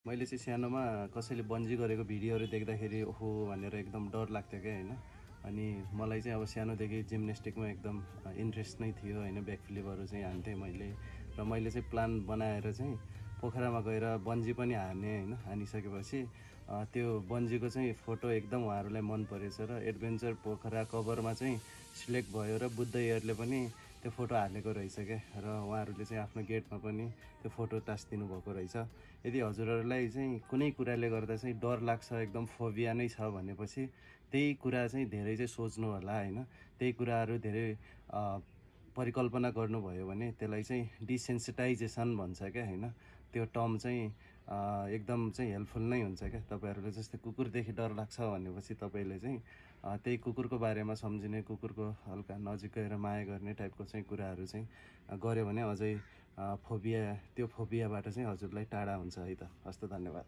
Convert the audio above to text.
मैले चाहिँ सानोमा कसैले बन्जी गरेको भिडियोहरू देख्दाखेरि ओहो भनेर एकदम डर लाग्थ्यो क्या होइन। अनि मलाई चाहिँ अब सानोदेखि जिम्नेस्टिकमा एकदम इन्ट्रेस्ट नै थियो होइन। ब्याकफ्लिपहरू चाहिँ हान्थेँ मैले, र मैले चाहिँ प्लान बनाएर चाहिँ पोखरामा गएर बन्जी पनि हाने होइन। हानिसकेपछि त्यो बन्जीको चाहिँ फोटो एकदम उहाँहरूलाई मन परेछ र एडभेन्चर पोखरा कभरमा चाहिँ सिलेक्ट भयो र बुद्ध एयरले पनि त्यो फोटो हालेको रहेछ क्या। र उहाँहरूले चाहिँ आफ्नो गेटमा पनि त्यो फोटो टाँसिदिनु भएको रहेछ। यदि हजुरहरूलाई चाहिँ कुनै कुराले गर्दा चाहिँ डर लाग्छ, एकदम फोबिया नै छ भनेपछि त्यही कुरा चाहिँ धेरै चाहिँ सोच्नु होला होइन। त्यही कुराहरू धेरै परिकल्पना गर्नुभयो भने त्यसलाई चाहिँ डिसेन्सिटाइजेसन भन्छ क्या होइन। त्यो टर्म चाहिँ एकदम चाहिँ हेल्पफुल नै हुन्छ क्या। तपाईँहरूले जस्तै कुकुरदेखि डर लाग्छ भनेपछि तपाईँले चाहिँ त्यही कुकुरको बारेमा सम्झिने, कुकुरको हल्का नजिक गएर माया गर्ने टाइपको चाहिँ कुराहरू चाहिँ गऱ्यो भने अझै त्यो फोबियाबाट चाहिँ हजुरलाई टाढा हुन्छ है त। हस् त, धन्यवाद।